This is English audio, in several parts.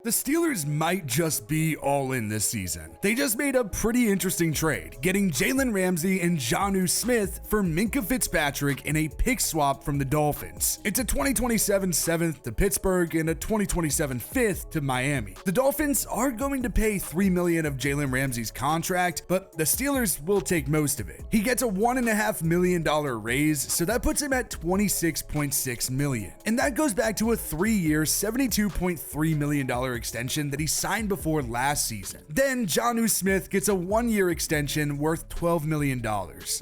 The Steelers might just be all in this season. They just made a pretty interesting trade, getting Jalen Ramsey and Jonnu Smith for Minkah Fitzpatrick in a pick swap from the Dolphins. It's a 2027 7th to Pittsburgh and a 2027 5th to Miami. The Dolphins are going to pay $3 million of Jalen Ramsey's contract, but the Steelers will take most of it. He gets a $1.5 million raise, so that puts him at $26.6 million. And that goes back to a 3-year, $72.3 million extension that he signed before last season. Then Jonnu Smith gets a 1-year extension worth $12 million.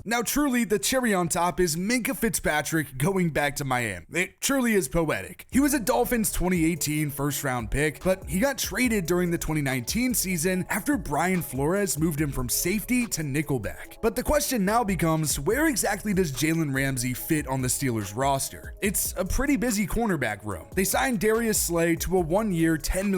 Now truly, the cherry on top is Minkah Fitzpatrick going back to Miami. It truly is poetic. He was a Dolphins 2018 first-round pick, but he got traded during the 2019 season after Brian Flores moved him from safety to nickelback. But the question now becomes, where exactly does Jalen Ramsey fit on the Steelers roster? It's a pretty busy cornerback room. They signed Darius Slay to a 1-year, $10 million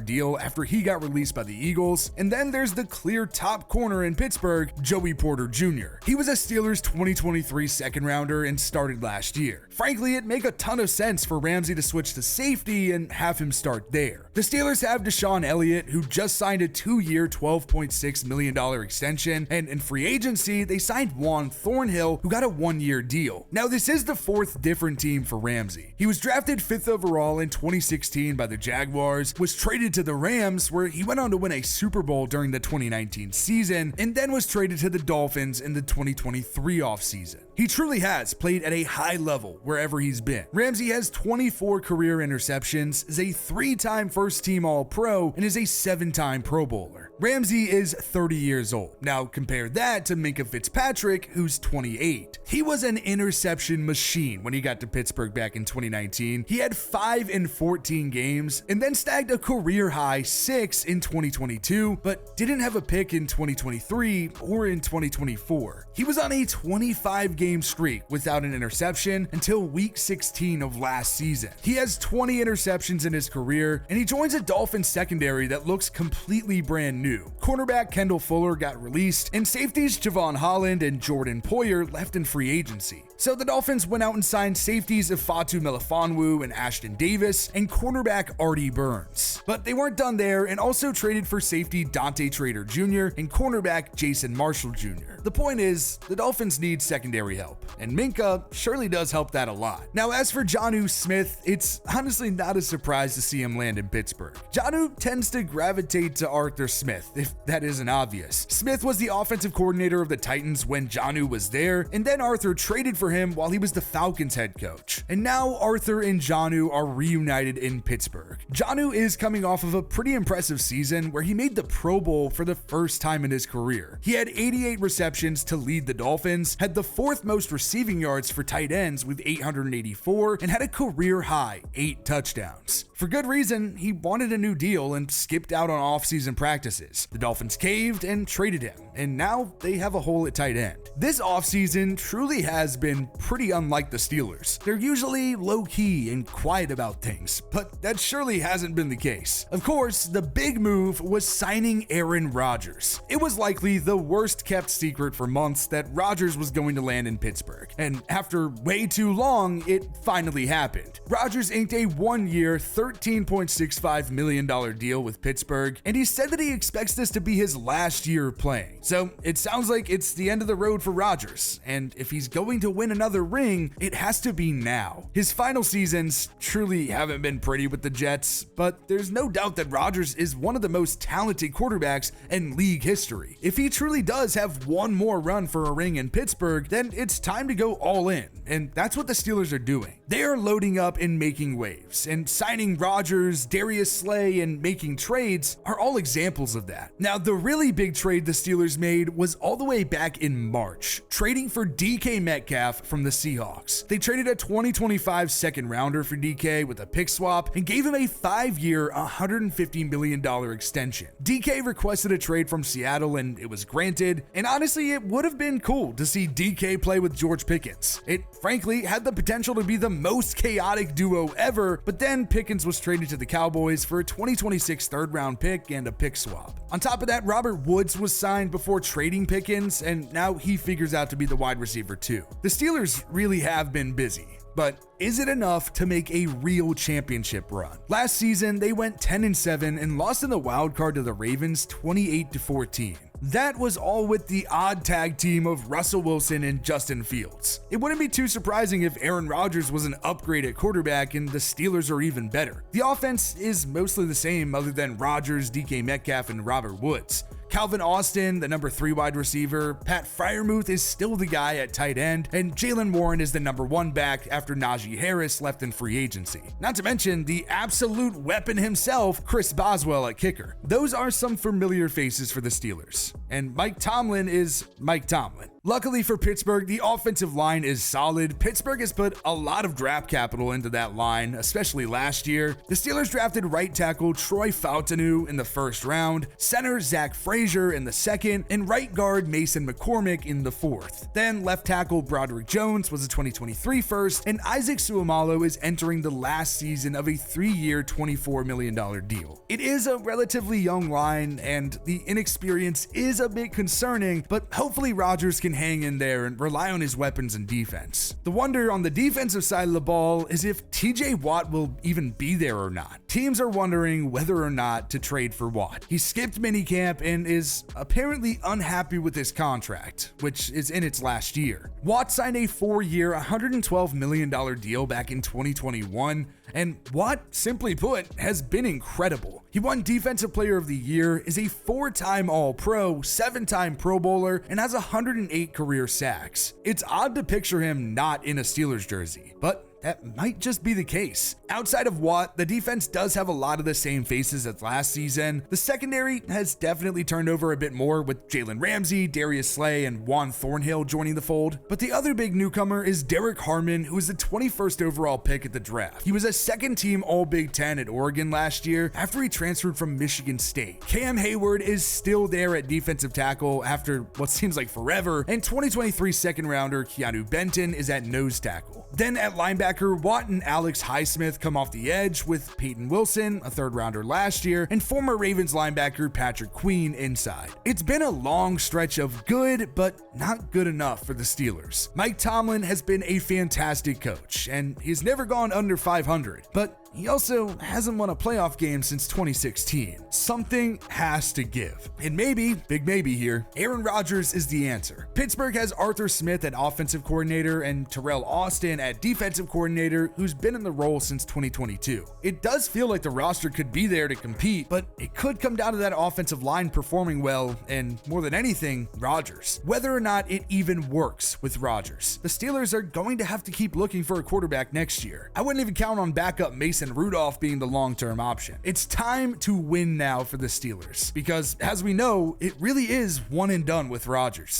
deal after he got released by the Eagles, and then there's the clear top corner in Pittsburgh, Joey Porter Jr. He was a Steelers 2023 second rounder and started last year. Frankly, it'd make a ton of sense for Ramsey to switch to safety and have him start there. The Steelers have Deshaun Elliott, who just signed a 2-year, $12.6 million extension, and in free agency, they signed Juan Thornhill, who got a 1-year deal. Now, this is the 4th different team for Ramsey. He was drafted 5th overall in 2016 by the Jaguars, was traded to the Rams, where he went on to win a Super Bowl during the 2019 season, and then was traded to the Dolphins in the 2023 offseason. He truly has played at a high level wherever he's been. Ramsey has 24 career interceptions, is a 3-time first-team All-Pro, and is a 7-time Pro Bowler. Ramsey is 30 years old. Now compare that to Minkah Fitzpatrick, who's 28. He was an interception machine when he got to Pittsburgh back in 2019. He had 5 in 14 games, and then snagged a career-high 6 in 2022, but didn't have a pick in 2023 or in 2024. He was on a 25-game streak without an interception until week 16 of last season. He has 20 interceptions in his career, and he joins a Dolphins secondary that looks completely brand new. Cornerback Kendall Fuller got released, and safeties Javon Holland and Jordan Poyer left in free agency. So the Dolphins went out and signed safeties Ifeatu Melifonwu and Ashton Davis, and cornerback Artie Burns. But they weren't done there, and also traded for safety Dante Trader Jr. and cornerback Jason Marshall Jr. The point is, the Dolphins need secondary help, and Minkah surely does help that a lot. Now, as for Jonnu Smith, it's honestly not a surprise to see him land in Pittsburgh. Jonnu tends to gravitate to Arthur Smith, if that isn't obvious. Smith was the offensive coordinator of the Titans when Jonnu was there, and then Arthur traded for him while he was the Falcons head coach. And now Arthur and Jonnu are reunited in Pittsburgh. Jonnu is coming off of a pretty impressive season where he made the Pro Bowl for the first time in his career. He had 88 receptions to lead the Dolphins, had the 4th most receiving yards for tight ends with 884, and had a career high 8 touchdowns. For good reason, he wanted a new deal and skipped out on off-season practices. The Dolphins caved and traded him, and now they have a hole at tight end. This offseason truly has been pretty unlike the Steelers. They're usually low-key and quiet about things, but that surely hasn't been the case. Of course, the big move was signing Aaron Rodgers. It was likely the worst-kept secret for months that Rodgers was going to land in Pittsburgh, and after way too long, it finally happened. Rodgers inked a 1-year, $13.65 million deal with Pittsburgh, and he said that he expects this to be his last year playing. So it sounds like it's the end of the road for Rodgers, and if he's going to win another ring, it has to be now. His final seasons truly haven't been pretty with the Jets, but there's no doubt that Rodgers is one of the most talented quarterbacks in league history. If he truly does have one more run for a ring in Pittsburgh, then it's time to go all in, and that's what the Steelers are doing. They are loading up and making waves, and signing Rodgers, Darius Slay, and making trades are all examples of that. Now, the really big trade the Steelers made was all the way back in March, trading for DK Metcalf from the Seahawks. They traded a 2025 second rounder for DK with a pick swap and gave him a 5-year, $150 million extension. DK requested a trade from Seattle and it was granted, and honestly, it would have been cool to see DK play with George Pickens. It frankly had the potential to be the most chaotic duo ever, but then Pickens was traded to the Cowboys for a 2026 third-round pick and a pick swap. On top of that, Robert Woods was signed before trading Pickens, and now he figures out to be the wide receiver too. The Steelers really have been busy. But is it enough to make a real championship run? Last season, they went 10-7 and lost in the wild card to the Ravens 28-14. That was all with the odd tag team of Russell Wilson and Justin Fields. It wouldn't be too surprising if Aaron Rodgers was an upgrade at quarterback and the Steelers are even better. The offense is mostly the same other than Rodgers, DK Metcalf, and Robert Woods. Calvin Austin, the number 3 wide receiver, Pat Freiermuth is still the guy at tight end, and Jaylen Warren is the number 1 back after Najee Harris left in free agency. Not to mention the absolute weapon himself, Chris Boswell at kicker. Those are some familiar faces for the Steelers. And Mike Tomlin is Mike Tomlin. Luckily for Pittsburgh, the offensive line is solid. Pittsburgh has put a lot of draft capital into that line, especially last year. The Steelers drafted right tackle Troy Fautanu in the first round, center Zach Frazier in the second, and right guard Mason McCormick in the fourth. Then left tackle Broderick Jones was a 2023 first, and Isaac Seumalo is entering the last season of a 3-year, $24 million deal. It is a relatively young line, and the inexperience is a bit concerning, but hopefully Rodgers can hang in there and rely on his weapons and defense. The wonder on the defensive side of the ball is if TJ Watt will even be there or not. Teams are wondering whether or not to trade for Watt. He skipped minicamp and is apparently unhappy with his contract, which is in its last year. Watt signed a 4-year, $112 million deal back in 2021, and Watt, simply put, has been incredible. He won Defensive Player of the Year, is a 4-time All-Pro, 7-time Pro Bowler, and has 108 career sacks. It's odd to picture him not in a Steelers jersey, but that might just be the case. Outside of Watt, the defense does have a lot of the same faces as last season. The secondary has definitely turned over a bit more with Jalen Ramsey, Darius Slay, and Juan Thornhill joining the fold. But the other big newcomer is Derek Harmon, who was the 21st overall pick at the draft. He was a second-team All-Big Ten at Oregon last year after he transferred from Michigan State. Cam Hayward is still there at defensive tackle after what seems like forever, and 2023 second-rounder Keanu Benton is at nose tackle. Then at linebacker, Watt and Alex Highsmith come off the edge with Peyton Wilson, a 3rd-rounder last year, and former Ravens linebacker Patrick Queen inside. It's been a long stretch of good, but not good enough for the Steelers. Mike Tomlin has been a fantastic coach, and he's never gone under 500, but he also hasn't won a playoff game since 2016. Something has to give. And maybe, big maybe here, Aaron Rodgers is the answer. Pittsburgh has Arthur Smith at offensive coordinator and Terrell Austin at defensive coordinator, who's been in the role since 2022. It does feel like the roster could be there to compete, but it could come down to that offensive line performing well, and more than anything, Rodgers. Whether or not it even works with Rodgers, the Steelers are going to have to keep looking for a quarterback next year. I wouldn't even count on backup Mason Rudolph being the long-term option. It's time to win now for the Steelers, because as we know, it really is one and done with Rodgers.